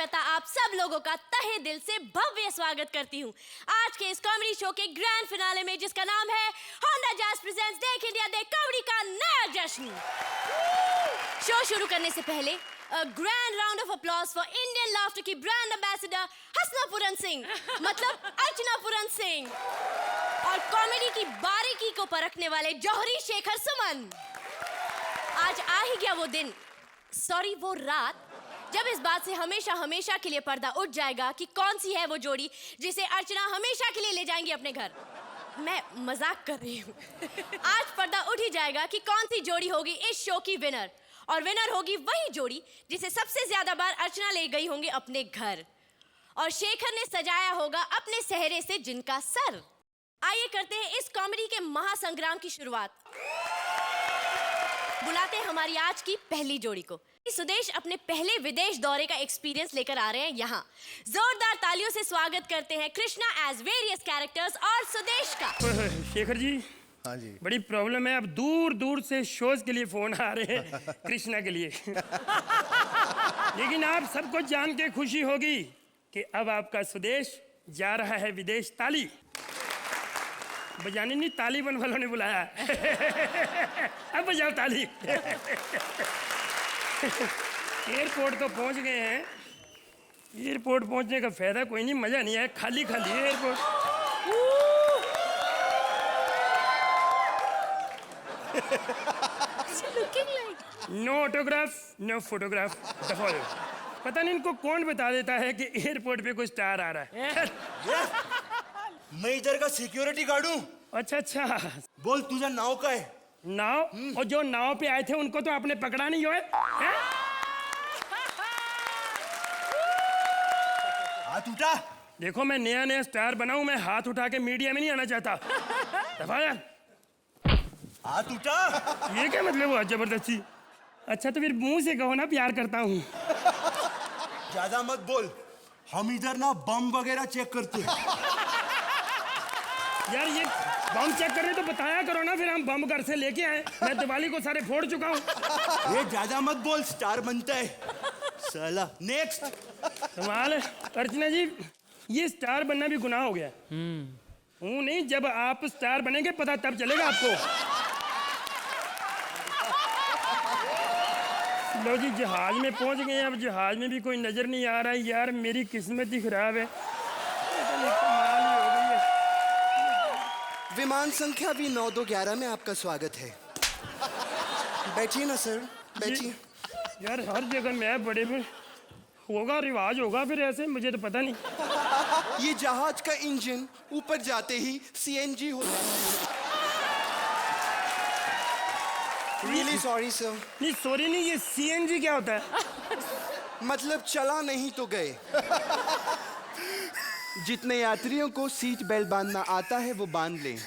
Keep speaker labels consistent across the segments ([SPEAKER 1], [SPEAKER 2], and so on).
[SPEAKER 1] करता आप सब लोगों का तहे दिल से भव्य स्वागत करती हूँ आज के इस कॉमेडी शो के ग्रैंड फिनाले में, जिसका नाम है होंडा जैज़ प्रेजेंट्स देख इंडिया दे कॉमेडी का नया जश्न। शो शुरू करने से पहले a grand round of applause for Indian laughter की ब्रांड एम्बेसडर हसना पूरन सिंह, मतलब अर्चना पूरन सिंह, और कॉमेडी की बारीकी को परखने वाले जौहरी शेखर सुमन। आज आ ही गया वो दिन, सॉरी वो रात, जब इस बात से हमेशा हमेशा के लिए पर्दा उठ जाएगा कि कौन सी है वो जोड़ी जिसे अर्चना हमेशा के लिए ले जाएंगी अपने घर। मैं मजाक कर रही हूँ। आज पर्दा उठ ही जाएगा कि कौन सी जोड़ी होगी इस शो की विनर, और विनर होगी वही जोड़ी जिसे सबसे ज्यादा बार अर्चना ले गई होंगी अपने घर, और शेखर ने सजाया होगा अपने सेहरे से जिनका सर। आइए करते हैं इस कॉमेडी के महासंग्राम की शुरुआत। बुलाते हैं हमारी आज की पहली जोड़ी को। सुदेश अपने पहले विदेश दौरे का एक्सपीरियंस लेकर आ रहे हैं यहाँ। जोरदार तालियों से स्वागत करते हैं कृष्णा एज वेरियस कैरेक्टर्स और सुदेश का।
[SPEAKER 2] शेखर जी,
[SPEAKER 3] हाँ जी,
[SPEAKER 2] बड़ी प्रॉब्लम है। अब दूर दूर से शोज के लिए फोन आ रहे हैं कृष्णा के लिए। लेकिन आप सबको जान के खुशी होगी कि अब आपका सुदेश जा रहा है विदेश। ताली बजानी नहीं, तालिबान वालों ने बुलाया। अब बजाओ ताली। एयरपोर्ट तो पहुंच गए हैं। एयरपोर्ट पहुंचने का फायदा कोई नहीं, मजा नहीं आया, खाली खाली airport. No autograph, no photograph. दफा दो। पता नहीं इनको कौन बता देता है कि एयरपोर्ट पे कोई स्टार आ रहा है।
[SPEAKER 3] मैं इधर का सिक्योरिटी गार्ड हूँ।
[SPEAKER 2] अच्छा अच्छा,
[SPEAKER 3] बोल तुझा नाव का है?
[SPEAKER 2] नाव? और जो नाव पे आए थे उनको तो आपने पकड़ा नहीं है?
[SPEAKER 3] हाथ उठा।
[SPEAKER 2] देखो मैं नया नया स्टार बना हूं, मैं हाथ उठा के मीडिया में नहीं आना चाहता। दफाया।
[SPEAKER 3] हाथ उठा।
[SPEAKER 2] ये क्या मतलब हुआ जबरदस्ती? अच्छा तो फिर मुंह से कहो ना प्यार करता हूँ।
[SPEAKER 3] ज्यादा मत बोल, हम इधर ना बम वगैरह चेक करते हैं।
[SPEAKER 2] यार ये बम चेक कर रहे तो बताया करो ना, फिर हम बम घर से लेके आए। मैं दिवाली को सारे फोड़ चुका हूँ।
[SPEAKER 3] ये ज्यादा मत बोल, स्टार बनता है साला। नेक्स्ट।
[SPEAKER 2] कमाल है अर्चना जी, ये स्टार बनना भी गुनाह हो गया। हूँ नहीं, जब आप स्टार बनेंगे पता तब चलेगा आपको। लो जी, जहाज में पहुंच गए हैं। अब जहाज में भी कोई नजर नहीं आ रहा है। यार मेरी किस्मत ही खराब है। कमाल ही हो गई है।
[SPEAKER 4] विमान संख्या भी 9211 में आपका स्वागत है। बैठिए ना सर, बैठिए।
[SPEAKER 2] यार हर जगह मैं बड़े में होगा, रिवाज होगा फिर ऐसे, मुझे तो पता नहीं।
[SPEAKER 4] ये जहाज का इंजन ऊपर जाते ही सीएनजी होता है। Really sorry sir.
[SPEAKER 2] नहीं सॉरी नहीं, ये सीएनजी क्या होता है?
[SPEAKER 4] मतलब चला नहीं तो गए। जितने यात्रियों को सीट बेल्ट बांधना आता है वो बांध लें,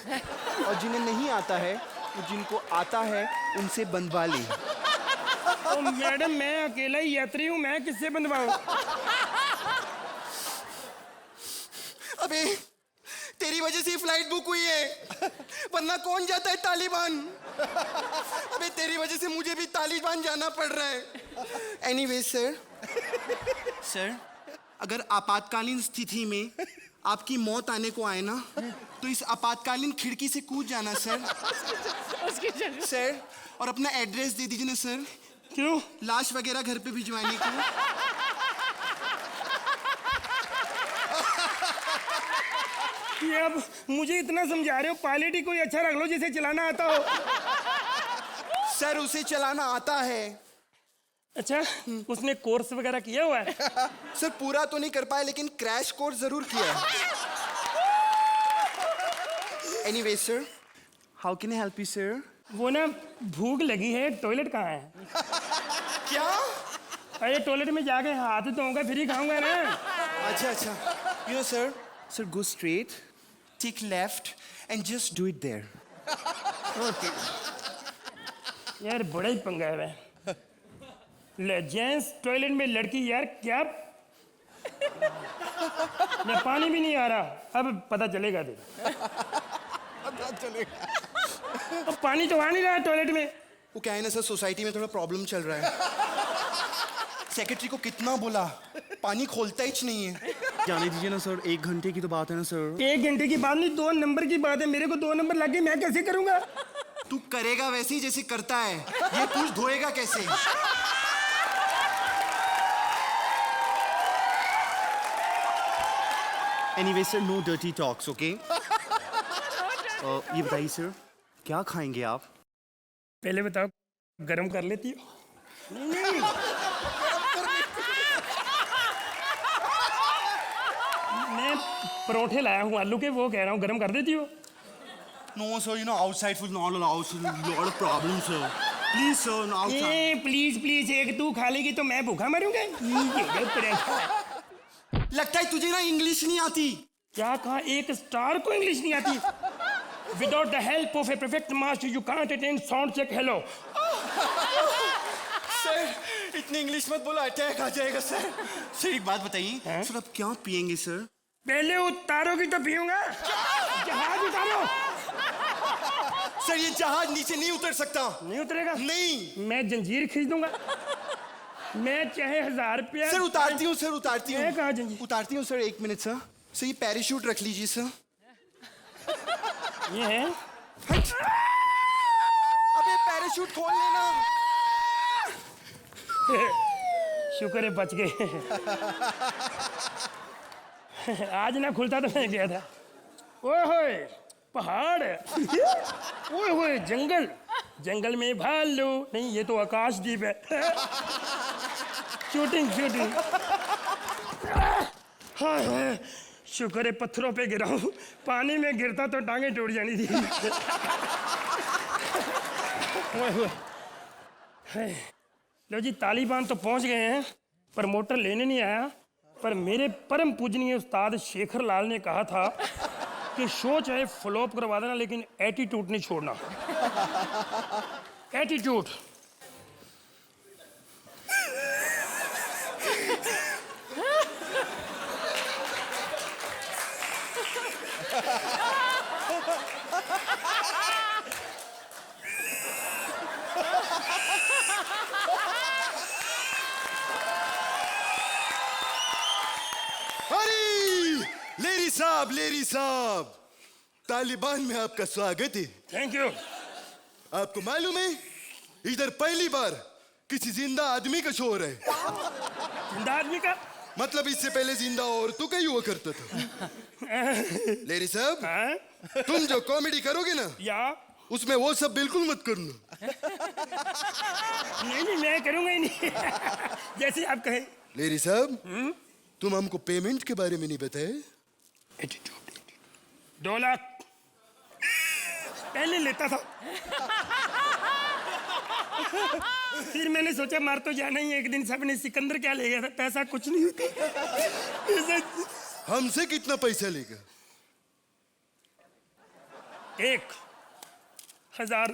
[SPEAKER 4] और जिन्हें नहीं आता है, वो जिनको आता है उनसे बंधवा लें।
[SPEAKER 2] तो मैडम मैं अकेला ही यात्री हूँ, मैं किससे बंधवाऊं?
[SPEAKER 4] अबे तेरी वजह से फ्लाइट बुक हुई है, वरना कौन जाता है तालिबान। अबे तेरी वजह से मुझे भी तालिबान जाना पड़ रहा है। एनीवे सर, अगर आपातकालीन स्थिति में आपकी मौत आने को आए ना, तो इस आपातकालीन खिड़की से कूद जाना सर। सर, और अपना एड्रेस दे दीजिए ना सर।
[SPEAKER 2] क्यों?
[SPEAKER 4] लाश वगैरह घर पे भिजवाने को।
[SPEAKER 2] ये अब मुझे इतना समझा रहे हो, पायलट ही कोई अच्छा रख लो जिसे चलाना आता हो।
[SPEAKER 4] सर उसे चलाना आता है।
[SPEAKER 2] अच्छा, उसने कोर्स वगैरह किया हुआ है?
[SPEAKER 4] सर पूरा तो नहीं कर पाया, लेकिन क्रैश कोर्स जरूर किया है। Anyway sir, how can I help you sir?
[SPEAKER 2] वो ना भूख लगी है, टॉयलेट कहाँ है?
[SPEAKER 4] क्या?
[SPEAKER 2] अरे टॉयलेट में जाके हाथ धोऊंगा फिर ही खाऊंगा ना।
[SPEAKER 4] अच्छा, you know sir go straight, take left and just do it there.
[SPEAKER 2] यार बड़ा ही पंगा है। जेंट्स टॉयलेट में लड़की, यार क्या पानी भी नहीं आ रहा। अब पता चलेगा तेरा। अब पानी तो आ नहीं रहा टॉयलेट में।
[SPEAKER 4] वो क्या है ना सर, सोसाइटी में थोड़ा प्रॉब्लम चल रहा है। सेक्रेटरी को कितना बोला पानी खोलता ही नहीं है। जाने दीजिए ना सर, 1 घंटे की तो बात है ना सर।
[SPEAKER 2] 1 घंटे की बात नहीं, 2 नंबर की बात है। मेरे को 2 नंबर लगे, मैं कैसे करूंगा?
[SPEAKER 4] तू करेगा वैसे ही जैसे करता है, ये पूछ धोएगा कैसे? Anyway sir, no dirty talks, okay? ये बताइए सर, क्या खाएंगे आप?
[SPEAKER 2] पहले बताओ, गरम कर लेती हो? नहीं। मैं परोठे लाया हूँ आलू के, वो कह रहा हूँ गरम कर देती हो?
[SPEAKER 3] No, sir, you know, outside food not allowed, so lot of problems, sir. Please, sir, no, outside.
[SPEAKER 2] A, please एक तू खा लेगी तो मैं भूखा मरूंगा?
[SPEAKER 4] लगता है तुझे ना इंग्लिश नहीं आती।
[SPEAKER 2] क्या कहा? एक स्टार को इंग्लिश नहीं आती? Without the help of a perfect master you can't attend sound check. Hello
[SPEAKER 4] sir, इतनी इंग्लिश मत बोलो, अटैक आ जाएगा सर। सर एक बात बताइए, सर आप क्या पियेंगे सर?
[SPEAKER 2] पहले उतारोगी तो पीऊंगा। जहाज उतारो।
[SPEAKER 4] सर ये जहाज नीचे नहीं उतर सकता।
[SPEAKER 2] नहीं उतरेगा?
[SPEAKER 4] नहीं।
[SPEAKER 2] मैं जंजीर खींच दूंगा। मैं चाहे 1000 रुपया।
[SPEAKER 4] सर उतारती हूँ, सर उतारती
[SPEAKER 2] मैं कहाँ
[SPEAKER 4] हूँ,
[SPEAKER 2] जंजीर?
[SPEAKER 4] उतारती हूँ सर। 1 minute sir. सर ये पैराशूट रख लीजिए सर।
[SPEAKER 2] ये है?
[SPEAKER 4] अबे पैराशूट खोल लेना।
[SPEAKER 2] शुक्र है बच गए। आज ना खुलता तो मैं गया था। ओए होए पहाड़, ओए होए जंगल, जंगल में भालू नहीं, ये तो आकाशदीप है। Shooting shooting. हाय हाय, शुक्र है पत्थरों पे गिरा हूँ, पानी में गिरता तो टांगे टूट जानी थी। ओए होए, हाय। लो जी, तालिबान तो पहुंच गए हैं, पर मोटर लेने नहीं आया। पर मेरे परम पूजनीय उस्ताद शेखर लाल ने कहा था कि शो चाहे फ्लॉप करवा देना, लेकिन एटीट्यूड नहीं छोड़ना। एटीट्यूड।
[SPEAKER 3] लेरी साहब, तालिबान में आपका स्वागत है।
[SPEAKER 2] Thank you.
[SPEAKER 3] आपको मालूम है, इधर पहली बार किसी जिंदा आदमी का शो हो रहा है।
[SPEAKER 2] जिंदा आदमी का
[SPEAKER 3] मतलब इससे पहले जिंदा औरतों का ही हुआ करता था। लेरी साहब,
[SPEAKER 2] हाँ?
[SPEAKER 3] तुम जो कॉमेडी करोगे ना,
[SPEAKER 2] या
[SPEAKER 3] उसमें वो सब बिल्कुल मत करना।
[SPEAKER 2] नहीं, मैं करूंगा ही नहीं। जैसे आप कहें।
[SPEAKER 3] लेरी साहब, तुम हमको पेमेंट के बारे में नहीं बताए।
[SPEAKER 2] 2 लाख पहले लेता था, फिर मैंने सोचा मार तो जाना ही, एक दिन सबने सिकंदर क्या ले गया था, पैसा कुछ नहीं होता।
[SPEAKER 3] हमसे कितना पैसा लेगा?
[SPEAKER 2] 1000।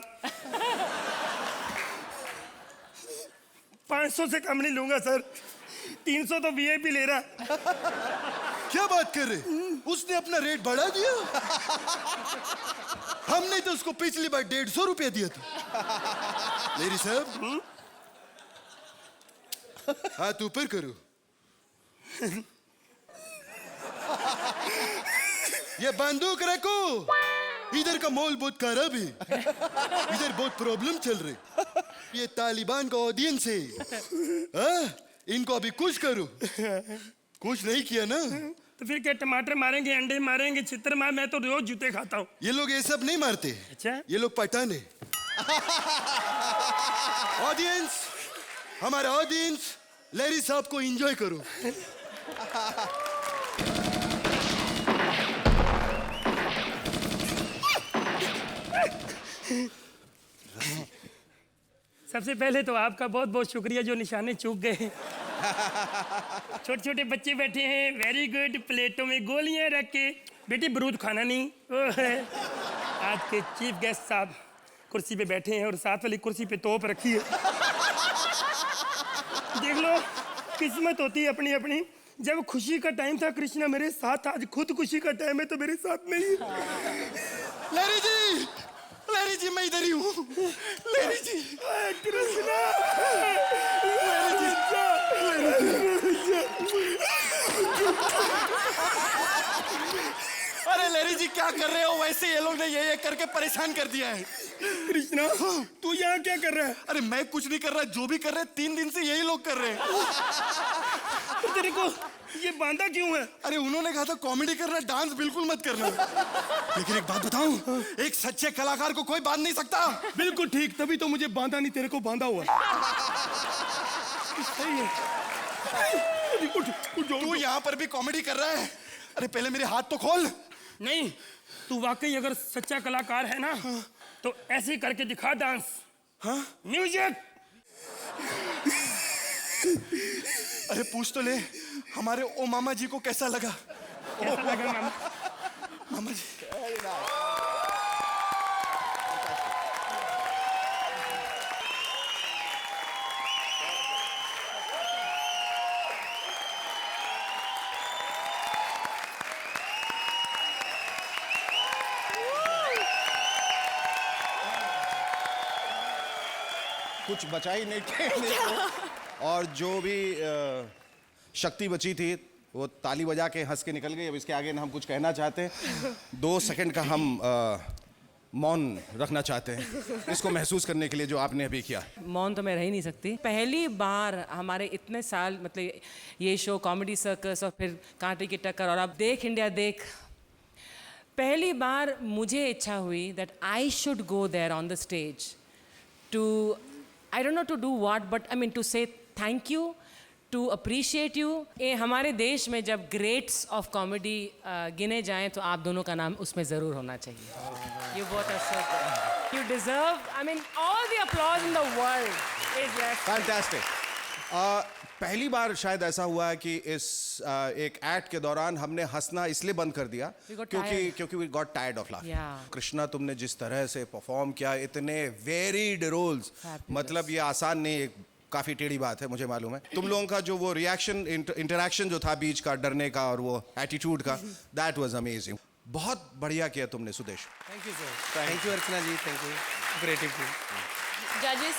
[SPEAKER 2] 500 से कम नहीं लूंगा सर। 300 तो वीआईपी ले रहा।
[SPEAKER 3] क्या बात कर रहे? उसने अपना रेट बढ़ा दिया। हमने तो उसको पिछली बार 150 रुपया दिया था। लेरी साहब, हाथ ऊपर करो। ये बंदूक रखो। इधर का माहौल बहुत खराब है, इधर बहुत प्रॉब्लम चल रही। ये तालिबान का ऑडियंस है। इनको अभी कुछ करो। कुछ नहीं किया ना
[SPEAKER 2] तो फिर क्या टमाटर मारेंगे, अंडे मारेंगे, चित्र मार। मैं तो रोज जूते खाता हूँ।
[SPEAKER 3] ये लोग ये सब नहीं मारते।
[SPEAKER 2] अच्छा?
[SPEAKER 3] ये लोग पठान है। ऑडियंस, हमारा ऑडियंस, लेरी साहब को एंजॉय करो।
[SPEAKER 2] सबसे पहले तो आपका बहुत बहुत शुक्रिया जो निशाने चूक गए। छोटे छोटे बच्चे बैठे हैं, वेरी गुड। प्लेटों में गोलियां रख के, बेटी बरूद खाना नहीं। आज के चीफ गेस्ट साहब कुर्सी पे बैठे हैं और साथ वाली कुर्सी पे तोप रखी है। देख लो, किस्मत होती है अपनी अपनी। जब खुशी का टाइम था कृष्णा मेरे साथ, आज खुद खुशी का टाइम है तो मेरे साथ नहीं।
[SPEAKER 4] लेरी जी मैं इधर ही हूँ। लेरी जी,
[SPEAKER 2] कृष्णा,
[SPEAKER 4] क्या कर रहे हो वैसे ये लोग ने ये करके परेशान कर दिया है।
[SPEAKER 2] कृष्णा तू यहाँ क्या कर रहा है?
[SPEAKER 4] अरे मैं कुछ नहीं कर रहा, जो भी कर रहे हैं 3 दिन से यही लोग कर रहे हैं।
[SPEAKER 2] तो तेरे को ये बांधा क्यों है?
[SPEAKER 4] अरे उन्होंने कहा था कॉमेडी करना, डांस बिल्कुल मत करना। लेकिन एक बात बताऊं, एक सच्चे कलाकार को कोई बांध नहीं सकता।
[SPEAKER 2] बिल्कुल ठीक, तभी तो मुझे बांधा नहीं, तेरे को बांधा हुआ सही है।
[SPEAKER 4] तू यहाँ पर भी कॉमेडी कर रहा है? अरे पहले मेरे हाथ तो खोल।
[SPEAKER 2] नहीं, तू वाकई अगर सच्चा कलाकार है ना तो ऐसे ही करके दिखा डांस।
[SPEAKER 4] हाँ
[SPEAKER 2] म्यूजिक।
[SPEAKER 4] अरे पूछ तो ले हमारे ओ मामा जी को कैसा लगा।
[SPEAKER 2] कैसा लगा मामा?
[SPEAKER 4] मामा जी
[SPEAKER 5] कुछ बचा ही नहीं थे मेरे को। और जो भी शक्ति बची थी वो ताली बजा के हंस के निकल गई। अब इसके आगे ना हम कुछ कहना चाहते हैं, 2 सेकंड का हम मौन रखना चाहते हैं इसको महसूस करने के लिए जो आपने अभी किया।
[SPEAKER 6] मौन तो मैं रह ही नहीं सकती। पहली बार हमारे इतने साल, मतलब ये शो कॉमेडी सर्कस और फिर कांटे की टक्कर और अब देख इंडिया देख, पहली बार मुझे इच्छा हुई that I should go there on the stage to, I don't know to do what, but I mean to say thank you, to appreciate you. ये हमारे देश में जब greats of comedy गिने जाएं तो आप दोनों का नाम उसमें ज़रूर होना चाहिए। You both are so good. You deserve, I mean, all the applause in the world is left.
[SPEAKER 5] Fantastic. पहली बार शायद ऐसा हुआ है कि इस एक एक्ट के दौरान हमने हंसना इसलिए बंद कर दिया
[SPEAKER 6] We got tired.
[SPEAKER 5] क्योंकि we got tired of laughing.
[SPEAKER 6] Yeah.
[SPEAKER 5] Krishna तुमने जिस तरह से परफॉर्म किया, इतने वेरीड रोल्स, मतलब ये आसान नहीं, काफी टेढ़ी बात है मुझे मालूम है। तुम लोगों का जो वो रिएक्शन इंटरेक्शन जो था बीच का, डरने का और वो एटीट्यूड का, दैट वाज अमेजिंग। बहुत बढ़िया किया तुमने Sudesh.
[SPEAKER 4] Thank you sir. Thank you Archana ji, thank you. ग्रेटिव।
[SPEAKER 1] Judges,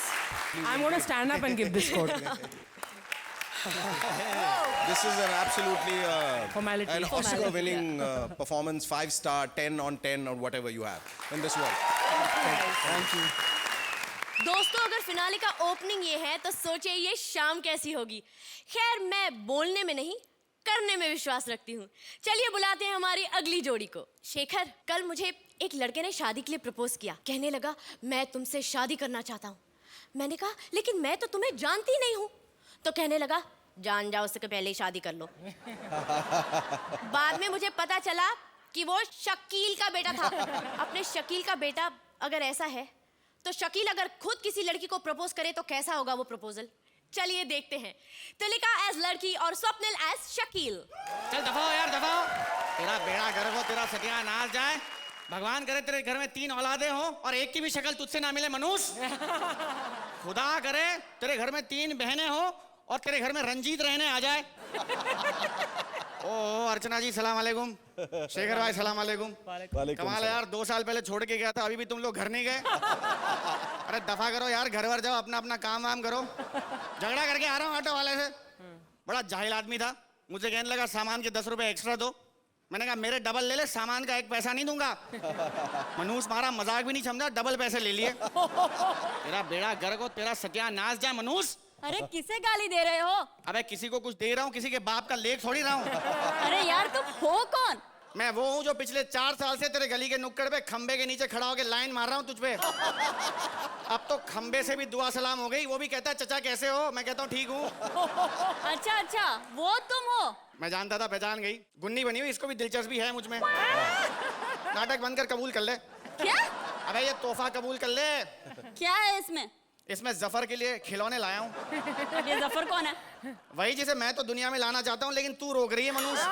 [SPEAKER 6] I'm going to stand up and give this quote.
[SPEAKER 5] This is an absolutely
[SPEAKER 6] Formality.
[SPEAKER 5] an Oscar-winning performance, 5-star, 10 on 10 or whatever you have in this world.
[SPEAKER 4] Thank you.
[SPEAKER 1] दोस्तों अगर finale का opening ये है तो सोचिए ये शाम कैसी होगी। खैर मैं बोलने में नहीं, करने में विश्वास रखती हूँ। चलिए बुलाते हैं हमारी अगली जोड़ी को। शेखर, कल मुझे एक लड़के ने शादी के लिए प्रपोज किया। कहने लगा मैं तुमसे शादी करना चाहता हूँ। मैंने कहा लेकिन मैं तो तुम्हें जानती नहीं हूँ। तो कहने लगा जान जाओ, उससे पहले ही शादी कर लो। बाद में मुझे पता चला कि वो शकील का बेटा था। अपने शकील का बेटा अगर ऐसा है तो शकील अगर खुद किसी लड़की को प्रपोज करे तो कैसा होगा वो प्रपोजल। चलिए देखते हैं। तिलिका एज लड़की और स्वप्निल एज शकील।
[SPEAKER 7] चल दफा हो यार, दफा हो। तेरा बेड़ा गर्क हो, तेरा सत्यानाश जाए। भगवान करे तेरे घर में 3 औलादे हो और एक की भी शक्ल तुझसे ना मिले मनुष्य। खुदा करे तेरे घर में 3 बहनें हो और तेरे घर में रंजीत रहने आ जाए। ओ अर्चना जी सलाम अलैकुम। शेखर भाई सलाम अलैकुम। कमाल है यार, 2 साल पहले छोड़ के गया था, अभी भी तुम लोग घर नहीं गए। अरे दफा करो यार, घर वर जाओ, अपना अपना काम वाम करो। झगड़ा करके आ रहा हूँ ऑटो वाले से। बड़ा जाहिल आदमी था, मुझे कहने लगा सामान के 10 रुपए एक्स्ट्रा दो। मैंने कहा मेरे डबल ले ले, सामान का 1 पैसा नहीं दूंगा। मनूस मारा, मजाक भी नहीं समझा, डबल पैसे ले लिए। तेरा बेड़ा गर्क हो, तेरा सत्यानाश जाए मनूस।
[SPEAKER 1] अरे किसे गाली दे रहे हो?
[SPEAKER 7] अबे किसी को कुछ दे रहा हूँ, किसी के बाप का लेख थोड़ी रहा हूँ।
[SPEAKER 1] अरे यार तुम हो कौन?
[SPEAKER 7] मैं वो हूँ जो पिछले 4 साल से तेरे गली के नुक्कड़ पे खंबे के नीचे खड़ा होकर लाइन मार रहा हूँ तुझ पे। अब तो खंबे से भी दुआ सलाम हो गई। वो भी कहता है चचा कैसे हो, मैं कहता हूँ ठीक हूँ।
[SPEAKER 1] अच्छा अच्छा, वो तुम हो?
[SPEAKER 7] मैं जानता था, पहचान गई। गुन्नी बनी हुई, इसको भी दिलचस्पी है मुझ में। नाटक बंद कर, कबूल कर ले।
[SPEAKER 1] क्या?
[SPEAKER 7] अबे ये तोहफा कबूल कर ले।
[SPEAKER 1] क्या है इसमें?
[SPEAKER 7] इसमें जफर के लिए खिलौने लाया हूँ।
[SPEAKER 1] ये जफर कौन है?
[SPEAKER 7] वही जिसे मैं तो दुनिया में लाना चाहता हूँ, लेकिन तू रोक रही है मनुष्य।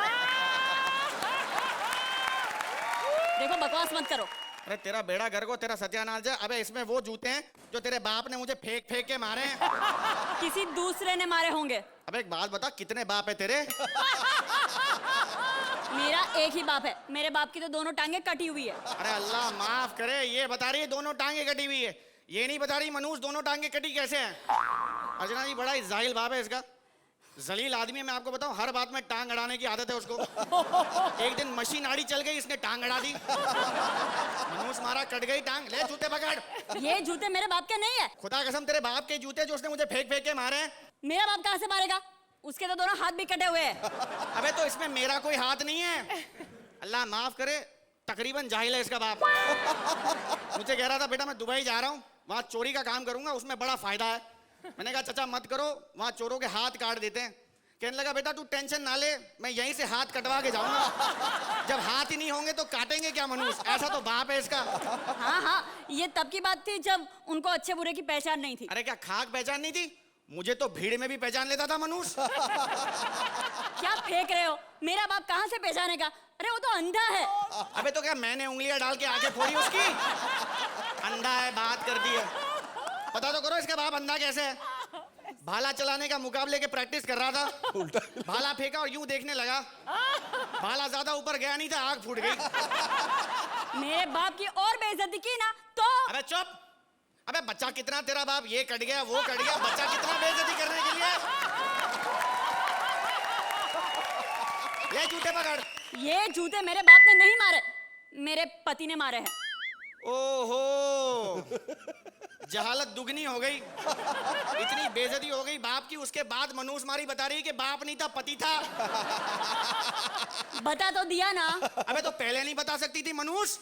[SPEAKER 1] देखो बकवास मत करो।
[SPEAKER 7] अरे तेरा बेड़ा गर्क हो, तेरा सत्यानाश जाए। अबे इसमें वो जूते हैं जो तेरे बाप ने मुझे फेंक फेंक के मारे हैं।
[SPEAKER 1] किसी दूसरे ने मारे होंगे।
[SPEAKER 7] अब एक बात बता, कितने बाप है तेरे?
[SPEAKER 1] मेरा एक ही बाप है। मेरे बाप की तो दोनों टांगे कटी हुई है।
[SPEAKER 7] अरे अल्लाह माफ करे, ये बता रही है दोनों टांगे कटी हुई है, ये नहीं बता रही मनुष्य दोनों टांगे कटी कैसे हैं। अर्चना जी बड़ा ही जाहिल बाप है इसका। जलील आदमी है, मैं आपको बताऊं, हर बात में टांग अड़ाने की आदत है उसको। एक दिन मशीन आड़ी चल गई, इसने टांग अड़ा दी, मनूस मारा, कट गई टांग। ले जूते पकड़।
[SPEAKER 1] ये जूते मेरे बाप के नहीं है।
[SPEAKER 7] खुदा कसम तेरे बाप के जूते जो उसने मुझे फेंक फेंक के मारे हैं।
[SPEAKER 1] मेरा बाप कहाँ से मारेगा? उसके तो दोनों हाथ भी कटे हुए हैं।
[SPEAKER 7] अबे तो इसमें मेरा कोई हाथ नहीं है। अल्लाह माफ करे, तकरीबन जाहिल है इसका बाप। मुझे कह रहा था बेटा मैं दुबई जा रहा हूँ, वहाँ चोरी का काम करूंगा, उसमें बड़ा फायदा है। मैंने कहा चाचा मत करो, वहाँ चोरों के हाथ काट देते हैं। कहने लगा बेटा तू टेंशन ना ले, मैं यहीं से हाथ कटवा के जाऊंगा। जब हाथ ही नहीं होंगे तो काटेंगे क्या मनुष्य? ऐसा तो बाप है इसका।
[SPEAKER 1] हाँ हाँ, ये तब की बात थी जब उनको अच्छे बुरे की पहचान नहीं थी।
[SPEAKER 7] अरे क्या खाक पहचान नहीं थी? मुझे तो भीड़ में भी पहचान लेता था मनुष्य।
[SPEAKER 1] क्या फेंक रहे हो? मेरा बाप कहाँ से पहचानेगा? अरे वो तो अंधा है।
[SPEAKER 7] अबे तो क्या मैंने उंगलियां डाल के आंखें फोड़ी उसकी? अंधा है, बात कर दी है। पता तो करो इसका बाप अंधा कैसे है। भाला चलाने का मुकाबले के प्रैक्टिस कर रहा था, भाला फेंका और यूं देखने लगा, भाला ज्यादा ऊपर गया नहीं था, आग फूट गई।
[SPEAKER 1] मेरे बाप की और बेइज्जती की ना तो।
[SPEAKER 7] अबे चुप। अबे बच्चा कितना तेरा बाप, ये कट गया वो कट गया, बच्चा कितना बेइज्जती करने के लिए। ले जूते पकड़।
[SPEAKER 1] ये जूते मेरे बाप ने नहीं मारे, मेरे पति ने मारे हैं।
[SPEAKER 7] ओहो, जहालत दुगनी हो गई। इतनी बेइज्जती हो गई बाप की, उसके बाद मनूस मारी बता रही है कि बाप नहीं था पति था।
[SPEAKER 1] बता तो दिया ना।
[SPEAKER 7] अबे तो पहले नहीं बता सकती थी मनूस?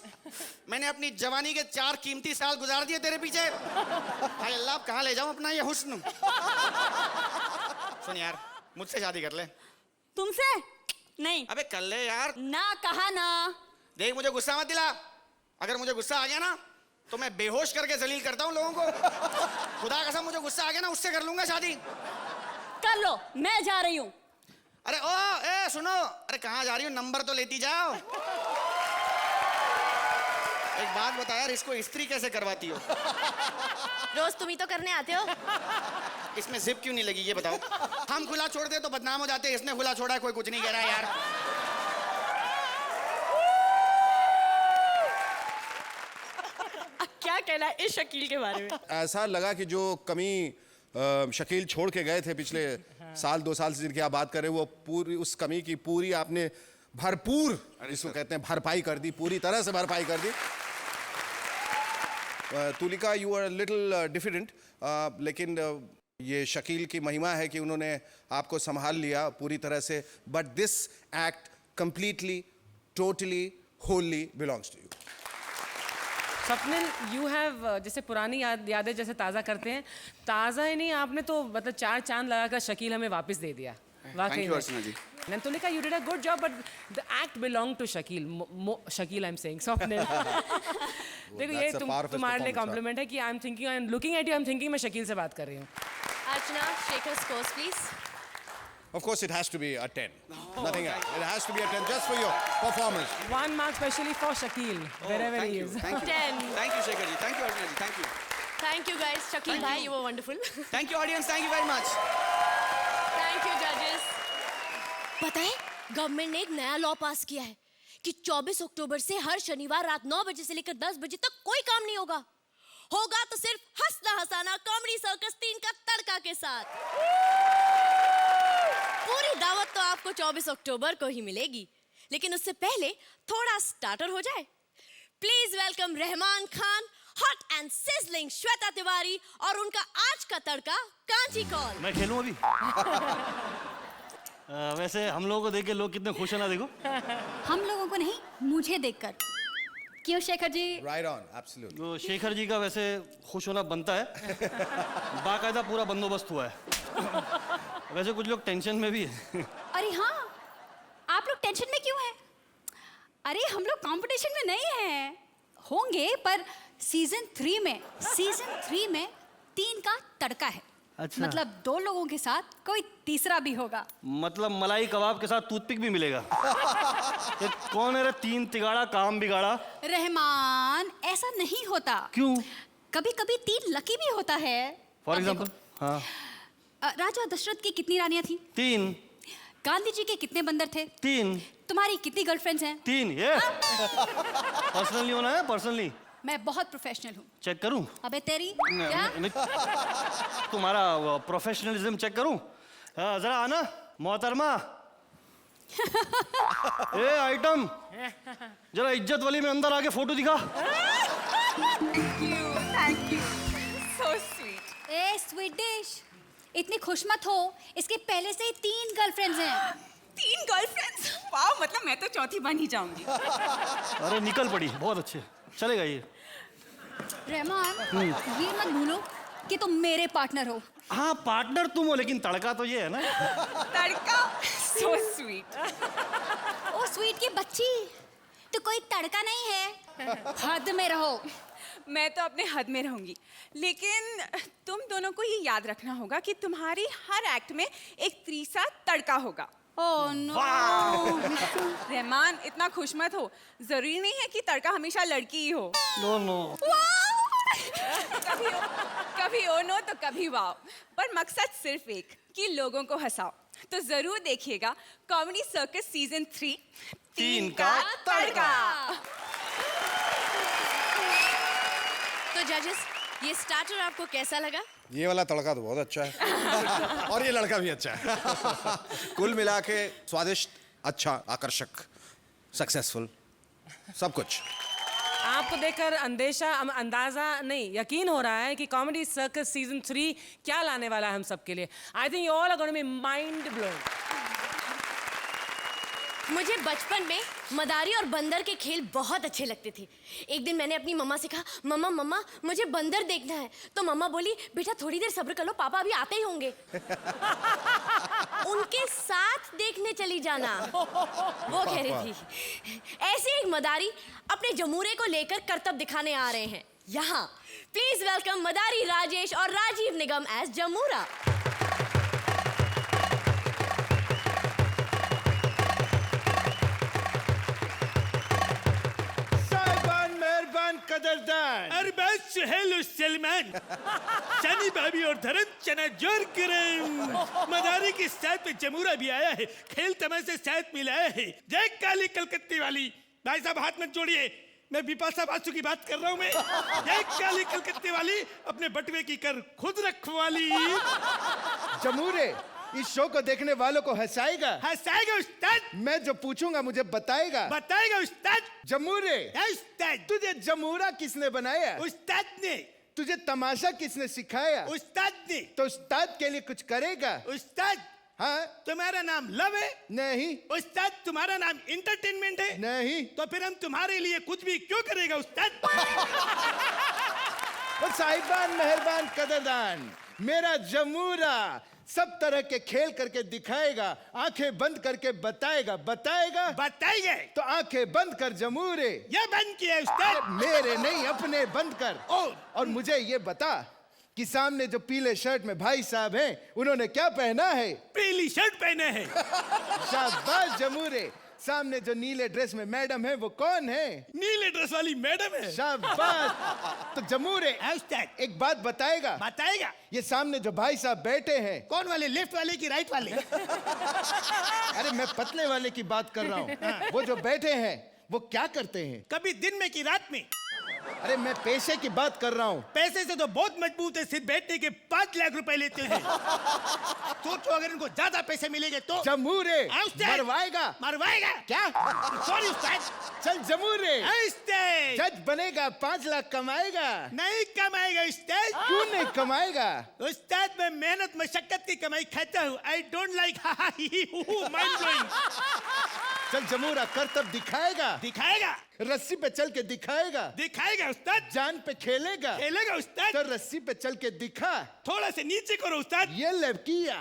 [SPEAKER 7] मैंने अपनी जवानी के 4 कीमती साल गुजार दिए तेरे पीछे। हाय अल्लाह, कहाँ ले जाऊं अपना ये हुस्न? सुन यार, मुझसे शादी कर ले।
[SPEAKER 1] तुमसे नहीं।
[SPEAKER 7] अबे कर ले यार।
[SPEAKER 1] ना कहा ना।
[SPEAKER 7] देख मुझे गुस्सा मत दिला, अगर मुझे गुस्सा आ गया ना तो मैं बेहोश करके जलील करता हूँ लोगों को। खुदा कसम मुझे गुस्सा आ गया ना, उससे कर लूंगा शादी।
[SPEAKER 1] कर लो, मैं जा रही हूँ।
[SPEAKER 7] अरे ओ ए सुनो, अरे कहाँ जा रही हो? नंबर तो लेती जाओ। एक बात बता यार, इसको इस्त्री कैसे करवाती हो?
[SPEAKER 1] रोज तुम ही तो करने आते हो।
[SPEAKER 7] इसमें जिप क्यों नहीं लगी ये बताओ? हम खुला छोड़ते तो बदनाम हो जाते, इसने खुला छोड़ा, कोई कुछ नहीं कह रहा यार।
[SPEAKER 1] क्या कहना है इस शकील के बारे में?
[SPEAKER 5] ऐसा लगा कि जो कमी शकील छोड़ के गए थे पिछले साल 2 साल से जिनकी आप बात कर रहे हैं, वो पूरी उस कमी की पूरी आपने भरपूर, जिसको कहते हैं भरपाई कर दी, पूरी तरह से भरपाई कर दी। Tulika you are little different, लेकिन ये शकील की महिमा है कि उन्होंने आपको संभाल लिया पूरी तरह से। But this act completely totally wholly belongs to you.
[SPEAKER 6] Swapnil, you have जैसे पुरानी यादें जैसे ताज़ा करते हैं, ताज़ा ही नहीं, आपने तो मतलब 4 चांद लगाकर शकील हमें वापस दे दिया। वाकई में Tulika, you did a good job, but the act belong to Shakeel. Shakeel I am saying, Swapnil. देखो ये तुम्हारे लिए कॉम्प्लीमेंट है कि I am thinking, I am looking at you, I am thinking मैं शकील से बात कर रही हूँ।
[SPEAKER 1] Archana, Shekhar scores please.
[SPEAKER 5] Of course, it has to be a 10. Nothing else. It has to be a 10 just for your performance.
[SPEAKER 6] 1 mark specially for Shakil, wherever he is.
[SPEAKER 7] Thank you.
[SPEAKER 1] 10.
[SPEAKER 7] Thank you Shekhar ji, thank you Arjuna ji, thank you.
[SPEAKER 1] Thank you guys. Shakil bhai, you were wonderful.
[SPEAKER 7] Thank you audience, thank you very much.
[SPEAKER 1] Thank you judges. पता है government ने एक नया law पास किया है कि 24 अक्टूबर से हर शनिवार रात 9 बजे से लेकर 10 बजे तक कोई काम नहीं होगा। होगा तो सिर्फ हंसना हंसाना कॉमेडी सर्कस 3 का तड़का के साथ। पूरी दावत तो आपको 24 अक्टूबर को ही मिलेगी, लेकिन उससे पहले थोड़ा स्टार्टर हो जाए। Please welcome Rahman Khan, hot and sizzling Shweta Tiwari और उनका आज का तड़का कांची कॉल।
[SPEAKER 8] मैं खेलूं अभी? वैसे हम लोगों को देख के लोग कितने खुश हैं ना, देखो।
[SPEAKER 9] हम लोगों को नहीं, मुझे देखकर। क्यों Shekhar ji?
[SPEAKER 5] Right on, absolutely.
[SPEAKER 8] तो शेखर जी का वैसे खुश होना बनता है, बाकायदा पूरा बंदोबस्त हुआ है। वैसे कुछ लोग टेंशन में भी है।
[SPEAKER 9] अरे हाँ, आप लोग टेंशन में क्यों हैं? अरे हम लोग कंपटीशन में नहीं हैं, होंगे, पर सीजन 3 में 3 का तड़का है।
[SPEAKER 8] अच्छा।
[SPEAKER 9] मतलब 2 लोगों के साथ कोई तीसरा भी होगा।
[SPEAKER 8] मतलब मलाई कबाब के साथ टूथपिक भी मिलेगा। ये कौन है रे 3 तिगाड़ा काम बिगाड़ा?
[SPEAKER 9] रहमान, ऐसा नहीं होता।
[SPEAKER 8] क्यों?
[SPEAKER 9] कभी कभी 3 लकी भी होता है।
[SPEAKER 8] फॉर
[SPEAKER 9] अब
[SPEAKER 8] एग्जाम्पल?
[SPEAKER 9] देखो,
[SPEAKER 8] हाँ।
[SPEAKER 9] राजा दशरथ की कितनी रानियां थी?
[SPEAKER 8] 3।
[SPEAKER 9] गांधी जी के कितने बंदर थे?
[SPEAKER 8] 3।
[SPEAKER 9] तुम्हारी कितनी गर्लफ्रेंड्स हैं?
[SPEAKER 8] 3। ये पर्सनली होना है, पर्सनली।
[SPEAKER 9] मैं बहुत प्रोफेशनल हूँ।
[SPEAKER 8] चेक करूं?
[SPEAKER 9] अबे तेरी क्या?
[SPEAKER 8] तुम्हारा प्रोफेशनलिज्म चेक करूं? हाँ जरा आना मोहतरमा। ए आइटम, जरा इज्जत वाली में अंदर आके फोटो दिखा।
[SPEAKER 9] Thank you so sweet. A sweet dish, इतनी खुश मत हो, इसके पहले से ही 3 गर्लफ्रेंड्स हैं।
[SPEAKER 10] 3 गर्लफ्रेंड्स? वाह, मतलब मैं तो चौथी बन ही जाऊंगी।
[SPEAKER 8] अरे निकल पड़ी, बहुत अच्छे, चलेगा ये।
[SPEAKER 9] रहमान, ये मत भूलो कि तुम मेरे पार्टनर हो।
[SPEAKER 8] हाँ पार्टनर तुम हो, लेकिन तड़का तो ये है ना।
[SPEAKER 10] तड़का? So sweet.
[SPEAKER 9] ओ स्वीट की बच्ची, तो कोई तड़का नहीं है, हद में रहो।
[SPEAKER 10] मैं तो अपने हद में रहूंगी, लेकिन तुम दोनों को ये याद रखना होगा कि तुम्हारी हर एक्ट में एक तीसरा तड़का होगा।
[SPEAKER 9] Oh no.
[SPEAKER 10] रहमान, इतना खुश मत हो, जरूरी नहीं है कि तड़का हमेशा लड़की ही हो।
[SPEAKER 8] No no.
[SPEAKER 10] कभी ओ नो तो कभी वाओ, पर मकसद सिर्फ एक कि लोगों को हंसाओ। तो जरूर देखिएगा कॉमेडी सर्कस सीजन 3 3 का तड़का।
[SPEAKER 1] तो जजेस, ये स्टार्टर आपको कैसा लगा?
[SPEAKER 5] ये वाला तड़का तो बहुत अच्छा है और ये लड़का भी अच्छा है। कुल मिला के स्वादिष्ट, अच्छा, आकर्षक, सक्सेसफुल, सब कुछ।
[SPEAKER 6] आपको देखकर अंदाजा नहीं, यकीन हो रहा है कि कॉमेडी सर्कस सीजन 3 क्या लाने वाला है हम सबके लिए। I think you all are going to be mind blowing.
[SPEAKER 1] मुझे बचपन में मदारी और बंदर के खेल बहुत अच्छे लगते थे। एक दिन मैंने अपनी मम्मा से कहा, मम्मा मम्मा मुझे बंदर देखना है। तो मम्मा बोली, बेटा थोड़ी देर सब्र कर लो, पापा अभी आते ही होंगे। उनके साथ देखने चली जाना, वो कह रही थी। ऐसे एक मदारी अपने जमूरे को लेकर करतब दिखाने आ रहे हैं यहाँ। प्लीज वेलकम मदारी राजेश और राजीव निगम एज जमूरा।
[SPEAKER 2] कदरदान अरबाज सुहेल सलमान सनी भाभी और धरम चना जोर करें। मदारी के साथ में जमूरा भी आया है, खेल तमाशे साथ मिलाया है। जय काली कलकत्ते वाली। भाई साहब हाथ मत जोड़िए, मैं बिपाशा बासु की बात कर रहा हूँ। मैं जय काली कलकत्ते वाली, अपने बटवे की कर खुद रखवाली।
[SPEAKER 11] जमूरे इस शो को देखने वालों को हंसाएगा।
[SPEAKER 2] हंसाएगा उस्ताद।
[SPEAKER 11] मैं जो पूछूंगा मुझे बताएगा।
[SPEAKER 2] बताएगा उस्ताद।
[SPEAKER 11] जमूरे,
[SPEAKER 2] उस्ताद।
[SPEAKER 11] तुझे जमूरा किसने बनाया?
[SPEAKER 2] उस्ताद ने।
[SPEAKER 11] तुझे तमाशा किसने सिखाया?
[SPEAKER 2] उस्ताद ने।
[SPEAKER 11] तो उस्ताद के लिए कुछ करेगा?
[SPEAKER 2] उस्ताद,
[SPEAKER 11] हाँ?
[SPEAKER 2] तुम्हारा नाम लव है?
[SPEAKER 11] नहीं।
[SPEAKER 2] उस्ताद, तुम्हारा नाम इंटरटेनमेंट है?
[SPEAKER 11] नहीं।
[SPEAKER 2] तो फिर हम तुम्हारे लिए कुछ भी क्यों करेगा उस्ताद?
[SPEAKER 11] साहिबान, मेहरबान, कदरदान, मेरा जमूरा सब तरह के खेल करके दिखाएगा, आंखें बंद करके बताएगा। बताएगा?
[SPEAKER 2] बताइए।
[SPEAKER 11] तो आंखें बंद कर जमूरे।
[SPEAKER 2] ये बंद किया उस्ताद।
[SPEAKER 11] मेरे नहीं, अपने बंद कर। और मुझे ये बता कि सामने जो पीले शर्ट में भाई साहब हैं, उन्होंने क्या पहना है?
[SPEAKER 2] पीली शर्ट पहने हैं।
[SPEAKER 11] शाबाश जमूरे। सामने जो नीले ड्रेस में मैडम है, वो कौन है?
[SPEAKER 2] नीले ड्रेस वाली मैडम है।
[SPEAKER 11] शाबाश। तो जमूरे एक बात बताएगा?
[SPEAKER 2] बताएगा।
[SPEAKER 11] ये सामने जो भाई साहब बैठे हैं,
[SPEAKER 2] कौन वाले, लेफ्ट वाले की राइट वाले?
[SPEAKER 11] अरे मैं पतले वाले की बात कर रहा हूँ। वो जो बैठे हैं वो क्या करते हैं?
[SPEAKER 2] कभी दिन में कि रात में?
[SPEAKER 11] अरे मैं पैसे की बात कर रहा हूँ।
[SPEAKER 2] पैसे से तो बहुत मजबूत है, सिर्फ बैठने के 5 लाख रुपए लेते हैं। सोचो अगर इनको ज्यादा पैसे मिलेंगे तो।
[SPEAKER 11] जमूरे मरवाएगा।
[SPEAKER 2] मरवाएगा
[SPEAKER 11] क्या?
[SPEAKER 2] सॉरी उस्ताद।
[SPEAKER 11] चल जमूरे,
[SPEAKER 2] उस्ताद
[SPEAKER 11] जज बनेगा, 5 लाख कमाएगा।
[SPEAKER 2] नहीं कमाएगा उस्ताद।
[SPEAKER 11] क्यों नहीं कमाएगा?
[SPEAKER 2] उस्ताद मैं मेहनत मशक्कत की कमाई खाता हूँ। I don't like mind blowing.
[SPEAKER 11] चल जमूरा करतब दिखाएगा।
[SPEAKER 2] दिखाएगा।
[SPEAKER 11] रस्सी पे चल के दिखाएगा।
[SPEAKER 2] दिखाएगा उस्ताद।
[SPEAKER 11] जान पे खेलेगा।
[SPEAKER 2] खेलेगा उस्ताद।
[SPEAKER 11] तो रस्सी पे चल के दिखा।
[SPEAKER 2] थोड़ा से नीचे करो उस्ताद।
[SPEAKER 11] ये लेव किया।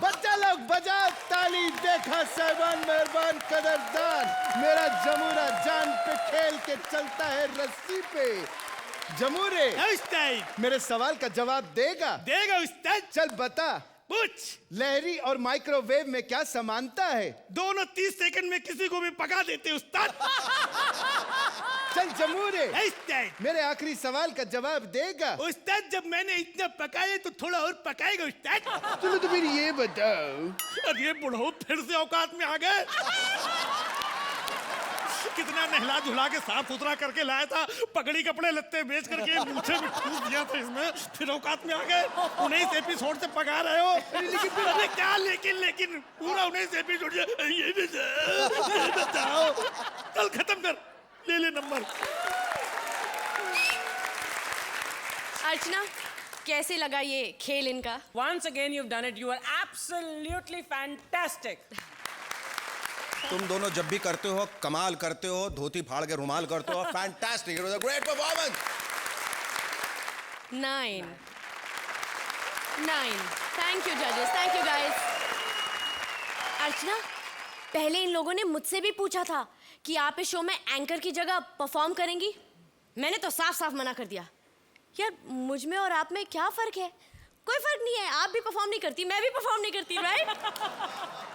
[SPEAKER 11] बच्चा लोग बजाओ ताली। देखा साहिबान, मेहरबान, कदरदान, मेरा जमूरा जान पे खेल के चलता है रस्सी पे। जमूरे
[SPEAKER 2] उस्ताद
[SPEAKER 11] मेरे सवाल का जवाब देगा?
[SPEAKER 2] देगा उस्ताद।
[SPEAKER 11] चल बता।
[SPEAKER 2] पूछ।
[SPEAKER 11] लहरी और माइक्रोवेव में क्या समानता है?
[SPEAKER 2] दोनों 30 सेकंड में किसी को भी पका देते उस्ताद।
[SPEAKER 11] चल जमूरे
[SPEAKER 2] उस्ताद
[SPEAKER 11] मेरे आखिरी सवाल का जवाब देगा?
[SPEAKER 2] उस्ताद जब मैंने इतना पकाया तो थोड़ा और पकाएगा उस्ताद।
[SPEAKER 11] चलो तो फिर ये बताओ।
[SPEAKER 2] अरे बुढ़ो फिर से औकात में आ गए।
[SPEAKER 12] कितना नहला धुला के साफ सुथरा करके लाया था, पगड़ी कपड़े लत्ते बेच करके मूछे में ठूस दिया था इसमें, फिर औकात में आ गए। 19 एपिसोड से पका रहे हो। लेकिन अरे क्या लेकिन पूरा 19 एपिसोड ये बताओ, कल खत्म कर, ले नंबर।
[SPEAKER 1] अर्चना, कैसे लगा ये खेल इनका?
[SPEAKER 6] Once again you've done it. You are absolutely fantastic.
[SPEAKER 5] तुम दोनों जब भी करते हो कमाल करते हो, धोती फाड़ के रुमाल करते हो। Fantastic, it was a great performance.
[SPEAKER 1] 9 thank you जजेस, थैंक यू गाइस। अर्चना, पहले इन लोगों ने मुझसे भी पूछा था कि आप इस शो में एंकर की जगह परफॉर्म करेंगी। मैंने तो साफ साफ मना कर दिया। यार, मुझ में और आप में क्या फर्क है? कोई फर्क नहीं है। आप भी परफॉर्म नहीं करती, मैं भी परफॉर्म नहीं करती, राइट?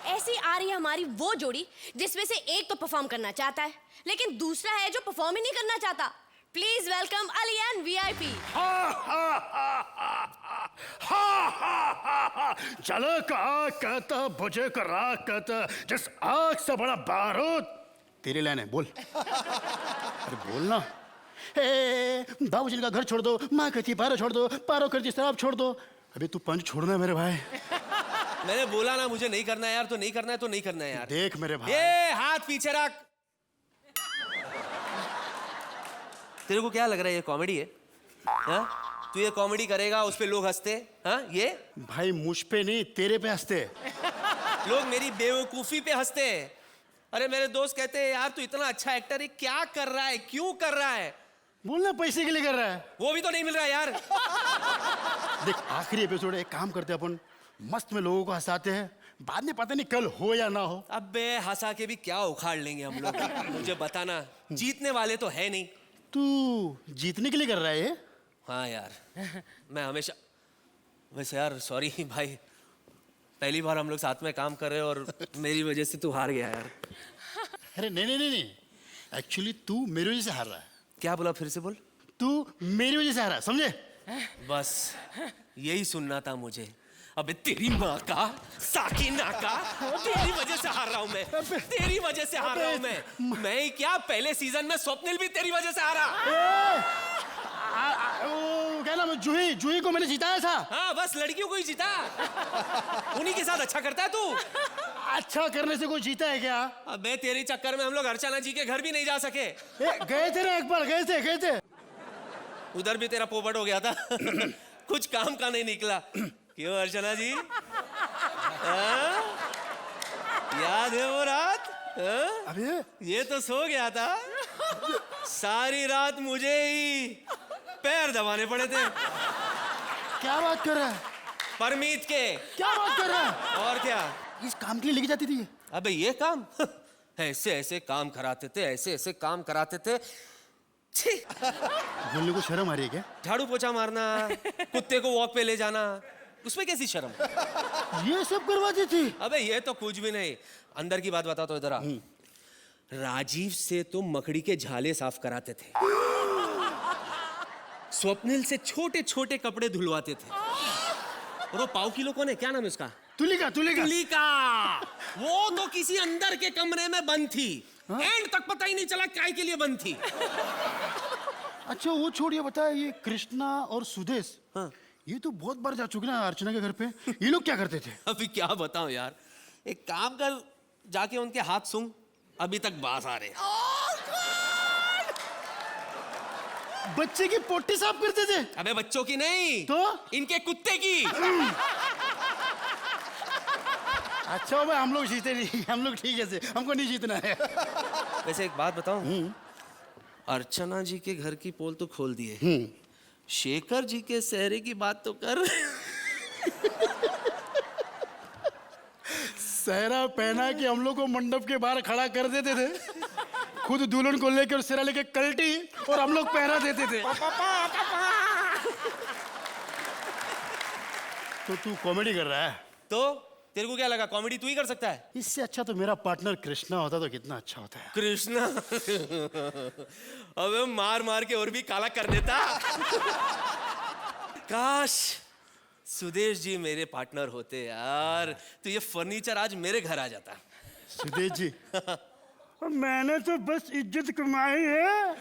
[SPEAKER 1] ऐसी आ रही है हमारी वो जोड़ी जिसमें से एक तो परफॉर्म करना चाहता है लेकिन दूसरा है जो परफॉर्म ही नहीं करना चाहता। Please welcome Ali and VIP.
[SPEAKER 11] चलो कहा कहता बुझे का राग कहता, जिस आग से बड़ा बारूद। तेरी लाइन है, बोल। अरे बोल ना। बाबूजी का घर छोड़ दो, माँ कहती पारो छोड़ दो, पारो करती शराब छोड़ दो। अबे तू पंच छोड़ना है मेरे भाई।
[SPEAKER 13] मैंने बोला ना मुझे नहीं करना है यार, तो नहीं करना है तो नहीं करना है यार।
[SPEAKER 11] देख मेरे भाई,
[SPEAKER 13] ये हाथ पीछे रख। तेरे को क्या लग रहा है ये कॉमेडी है? हाँ? तू ये कॉमेडी करेगा उस पे लोग हंसते? हाँ? ये
[SPEAKER 11] भाई मुझ पे नहीं तेरे पे हंसते।
[SPEAKER 13] लोग मेरी बेवकूफी पे हंसते हैं। अरे मेरे दोस्त कहते हैं यार तू इतना अच्छा एक्टर है, क्या कर रहा है, क्यों कर रहा है?
[SPEAKER 11] बोलना पैसे के लिए कर रहा है।
[SPEAKER 13] वो भी तो नहीं मिल रहा यार।
[SPEAKER 11] देख आखिरी एपिसोड, एक काम करते अपन, मस्त में लोगों को हंसाते हैं, बाद में पता नहीं कल हो या ना हो।
[SPEAKER 13] अबे हंसा के भी क्या उखाड़ लेंगे हम लोग? मुझे बताना, जीतने वाले तो है नहीं।
[SPEAKER 11] तू जीतने के लिए कर रहा है ये?
[SPEAKER 13] हाँ यार, मैं हमेशा। वैसे यार सॉरी भाई, पहली बार हम लोग साथ में काम कर रहे हैं और मेरी वजह से तू हार गया यार।
[SPEAKER 11] अरे नहीं, एक्चुअली तू मेरी वजह से हार रहा है।
[SPEAKER 13] क्या बोला, फिर से बोल।
[SPEAKER 11] तू मेरी वजह से हारा, समझे?
[SPEAKER 13] बस यही सुनना था मुझे। अबे तेरी माँ का साकिना का, तेरी वजह से हार रहा हूँ मैं, तेरी वजह से हार रहा हूँ मैं ही क्या, पहले सीजन में स्वप्निल भी तेरी वजह से हारा।
[SPEAKER 11] क्या नाम है, जूही को मैंने जिताया था।
[SPEAKER 13] हाँ बस लड़कियों को ही जीता, उन्हीं के साथ अच्छा करता है तू।
[SPEAKER 11] अच्छा करने से कोई जीता है क्या?
[SPEAKER 13] अबे तेरे चक्कर में हम लोग अर्चना जी के घर भी नहीं जा सके।
[SPEAKER 11] गए थे ना एक बार, गए थे।
[SPEAKER 13] उधर भी तेरा पोपट हो गया था। कुछ काम का नहीं निकला। क्यों अर्चना जी? याद है वो रात?
[SPEAKER 11] अबे
[SPEAKER 13] ये तो सो गया था, सारी रात मुझे ही पैर दबाने पड़े थे।
[SPEAKER 11] क्या बात कर रहा है?
[SPEAKER 13] परमीत के।
[SPEAKER 11] क्या बात कर रहा है?
[SPEAKER 13] और क्या,
[SPEAKER 11] इस काम के लिए लेके जाती थी?
[SPEAKER 13] अबे ये काम ऐसे ऐसे काम कराते थे, ऐसे ऐसे काम कराते थे।
[SPEAKER 11] बोलने को शर्म आ रही है क्या?
[SPEAKER 13] झाड़ू पोछा मारना, कुत्ते को वॉक पे ले जाना, उसमें कैसी शर्म?
[SPEAKER 11] ये सब करवाती थी?
[SPEAKER 13] अबे ये तो कुछ भी नहीं। अंदर की बात बता तो इधर आ। राजीव से तो मकड़ी के झाले साफ कराते थे, स्वप्निल से छोटे छोटे कपड़े धुलवाते थे, और वो पाव किलो कौन है, क्या नाम है उसका? तुलिका। वो तो किसी अंदर के कमरे में बंद थी। एंड तक पता ही नहीं चला काय के लिए बंद थी।
[SPEAKER 11] अच्छा वो छोड़िए, बताया ये कृष्णा और सुदेश, ये तो बहुत बार जा चुके ना अर्चना के घर पे। ये लोग क्या करते थे?
[SPEAKER 13] अभी क्या बताऊं यार, एक काम कर, जाके उनके हाथ सूंघ, अभी तक बास आ रहे।
[SPEAKER 11] बच्चे की पोटी साफ करते थे?
[SPEAKER 13] अबे बच्चों की नहीं
[SPEAKER 11] तो
[SPEAKER 13] इनके कुत्ते की।
[SPEAKER 11] अच्छा भाई, हम लोग जीते नहीं, हम लोग ठीक है से, हमको नहीं जीतना है।
[SPEAKER 13] वैसे एक बात बताऊं, अर्चना जी के घर की पोल तो खोल दिए, शेखर जी के सहरे की बात तो कर।
[SPEAKER 11] सहरा पहना के हम लोग को मंडप के बाहर खड़ा कर देते थे, खुद दुल्हन को लेकर और सेहरा लेके कल्टी, और हम लोग पहरा देते थे। तो तू कॉमेडी कर रहा है?
[SPEAKER 13] तो तेरे को क्या लगा कॉमेडी तू ही कर सकता है?
[SPEAKER 11] इससे अच्छा तो मेरा पार्टनर कृष्णा होता तो कितना अच्छा होता है।
[SPEAKER 13] कृष्णा? अबे मार मार के और भी काला कर देता। काश सुदेश जी मेरे पार्टनर होते यार, तो ये फर्नीचर आज मेरे घर आ जाता।
[SPEAKER 11] सुदेश जी मैंने तो बस इज्जत कमाई है,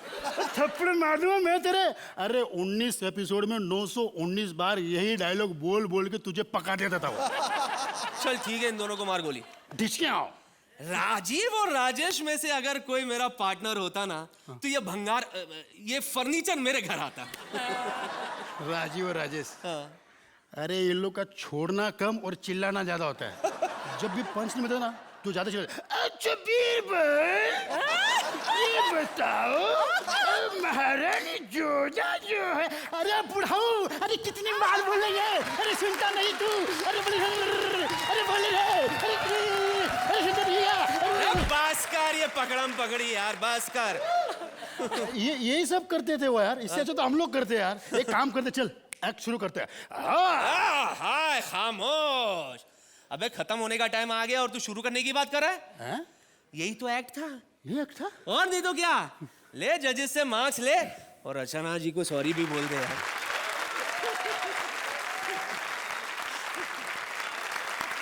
[SPEAKER 11] थप्पड़ मारूंगा मैं तेरे। अरे 19 एपिसोड में 919 बार यही डायलॉग बोल बोल के तुझे पका देता था वो।
[SPEAKER 13] चल ठीक है, इन दोनों को मार गोली।
[SPEAKER 11] ढिचकियां
[SPEAKER 13] राजीव और राजेश में से अगर कोई मेरा पार्टनर होता ना, तो ये भंगार, ये फर्नीचर मेरे घर आता।
[SPEAKER 11] राजीव और राजेश, अरे ये लोग का छोड़ना कम और चिल्लाना ज्यादा होता है। जब भी पंच नहीं मिलता ना, तू ज्यादा चिल्ला। अच्छा बीरबल, ये बताओ महारानी जोधा जो है, अरे बुढ़ाऊ, अरे कितनी बार बोलेंगे, अरे सुनता नहीं तू, अरे बोले अरे सुनता नहीं है।
[SPEAKER 13] बस कर, ये पकड़म पकड़ी यार, बस कर।
[SPEAKER 11] ये यही सब करते थे वो यार, इससे अच्छा तो हम लोग करते हैं यार। एक काम करते, चल एक्ट शुरू करते हैं।
[SPEAKER 13] हाय खामोश, अबे खत्म होने का टाइम आ गया और तू शुरू करने की बात कर रहा है? यही तो एक्ट था।
[SPEAKER 11] ये एक्ट था?
[SPEAKER 13] और नहीं तो क्या। ले जजेस से मार्क्स ले और अर्चना जी को सॉरी भी बोल दे यार।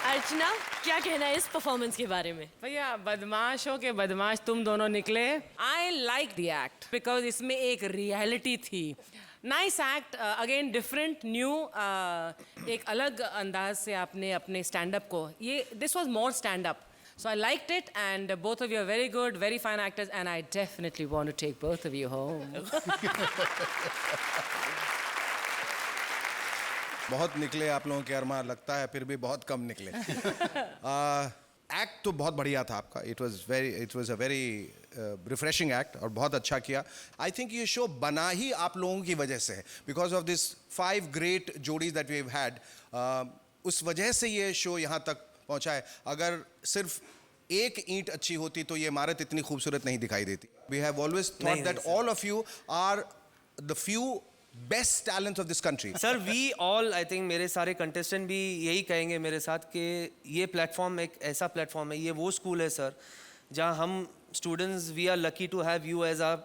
[SPEAKER 1] अर्चना, क्या कहना है इस परफॉर्मेंस के बारे में?
[SPEAKER 6] भैया बदमाशों के बदमाश तुम दोनों निकले। I like the act because इसमें एक रियलिटी थी। Nice act, again different new, एक अलग अंदाज से आपने अपने स्टैंड अप को, ये this was more stand up, so I liked it and both of you are very good, very fine actors and I definitely want to take both of you home.
[SPEAKER 5] बहुत निकले आप लोगों के अरमा, लगता है फिर भी बहुत कम निकले। एक्ट तो बहुत बढ़िया था आपका। It was a very refreshing act और बहुत अच्छा किया। आई थिंक ये शो बना ही आप लोगों की वजह से है, बिकॉज ऑफ दिस 5 ग्रेट जोड़ीज दैट वी हैव हैड। उस वजह से ये शो यहाँ तक पहुँचा है। अगर सिर्फ एक ईंट अच्छी होती तो ये इमारत इतनी खूबसूरत नहीं दिखाई देती। We have always thought that all of you are the few best talents of this country.
[SPEAKER 13] Sir we all, I think मेरे सारे कंटेस्टेंट भी यही कहेंगे मेरे साथ कि ये प्लेटफॉर्म एक ऐसा प्लेटफॉर्म है, ये वो स्कूल है सर जहाँ हम students we are lucky to have you as our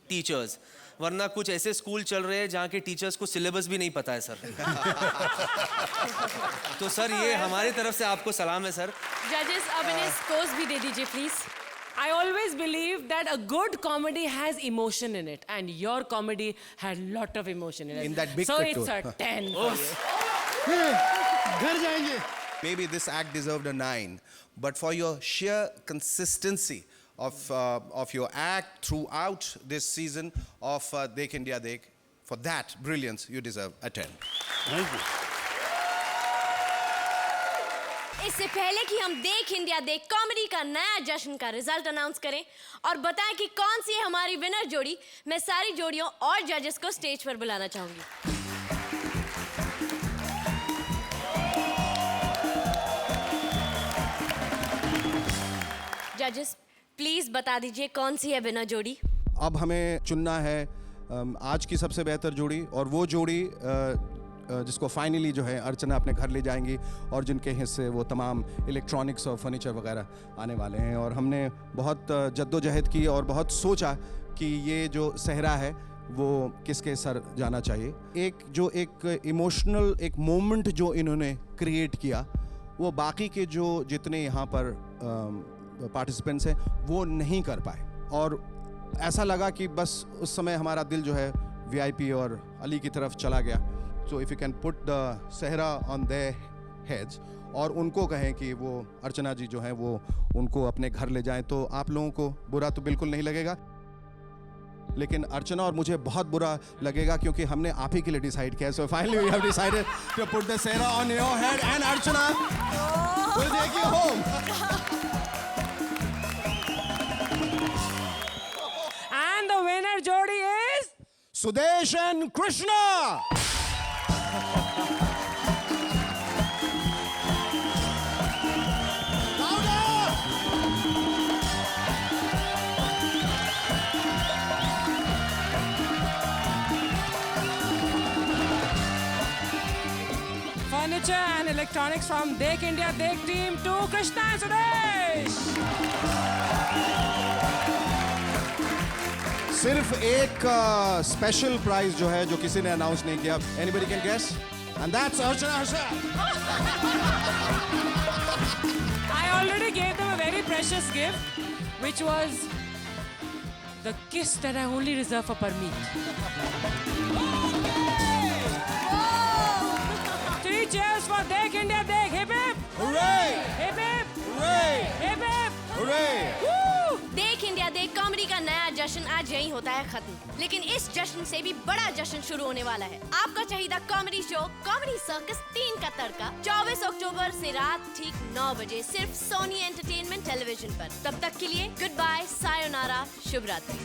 [SPEAKER 13] teachers. वरना कुछ ऐसे स्कूल चल रहे हैं जहाँ के टीचर्स को सिलेबस भी नहीं पता है सर। तो सर ये हमारी तरफ से आपको सलाम है सर।
[SPEAKER 1] जजेस, अब इन्हें स्कोर्स भी दे दीजिए please.
[SPEAKER 6] I always believe that a good comedy has emotion in it, and your comedy had lot of emotion in it.
[SPEAKER 5] In that big
[SPEAKER 6] so
[SPEAKER 5] cartoon.
[SPEAKER 6] it's a 10 for you.
[SPEAKER 11] घर जाएंगे।
[SPEAKER 5] Maybe this act deserved a 9, but for your sheer consistency of your act throughout this season of Dekh India Dekh, for that brilliance, you deserve a 10.
[SPEAKER 11] Thank you.
[SPEAKER 1] इससे पहले कि हम देख India देख comedy का नया जश्न का रिजल्ट अनाउंस करें और बताएं कि कौन सी है हमारी विनर जोड़ी, मैं सारी जोड़ियों और जजेस को स्टेज पर बुलाना चाहूंगी। जजेस प्लीज बता दीजिए कौन सी है विनर जोड़ी।
[SPEAKER 5] अब हमें चुनना है आज की सबसे बेहतर जोड़ी, और वो जोड़ी जिसको फाइनली जो है अर्चना अपने घर ले जाएंगी और जिनके हिस्से वो तमाम इलेक्ट्रॉनिक्स और फर्नीचर वगैरह आने वाले हैं। और हमने बहुत जद्दोजहद की और बहुत सोचा कि ये जो सहरा है वो किसके सर जाना चाहिए। एक इमोशनल एक मोमेंट जो इन्होंने क्रिएट किया वो बाकी के जो जितने यहाँ पर पार्टिसिपेंट्स हैं वो नहीं कर पाए, और ऐसा लगा कि बस उस समय हमारा दिल जो है VIP और अली की तरफ चला गया। So if you can put the सहरा on their heads और उनको कहें कि वो अर्चना जी जो हैं वो उनको अपने घर ले जाएं, तो आप लोगों को बुरा तो बिल्कुल नहीं लगेगा, लेकिन अर्चना और मुझे बहुत बुरा लगेगा क्योंकि हमने आप ही के लिए डिसाइड किया। So finally we have decided to put the सहरा on your head and Archana will take you home.
[SPEAKER 6] And the winner jodi is
[SPEAKER 5] Sudesh and Krishna.
[SPEAKER 6] furniture and electronics from Dekh India Dekh team to Krishna and Sudesh.
[SPEAKER 5] सिर्फ एक special prize जो है जो किसी ने announce नहीं किया। Anybody can guess? And that's Archana herself.
[SPEAKER 6] I already gave them a very precious gift. which was the kiss that I only reserve for Parmeet. 3 cheers for Dekh India Dekh. Hip hip!
[SPEAKER 5] Hooray!
[SPEAKER 6] Hip hip!
[SPEAKER 5] Hooray!
[SPEAKER 6] Hip hip!
[SPEAKER 5] Hooray!
[SPEAKER 1] देख India देख comedy का नया जश्न आज यही होता है खत्म, लेकिन इस जश्न से भी बड़ा जश्न शुरू होने वाला है। आपका चाहिए कॉमेडी शो कॉमेडी सर्कस 3 का तड़का 24 अक्टूबर से रात ठीक 9 बजे सिर्फ सोनी एंटरटेनमेंट टेलीविजन पर। तब तक के लिए गुड बाय, सायोनारा, शुभ रात्रि।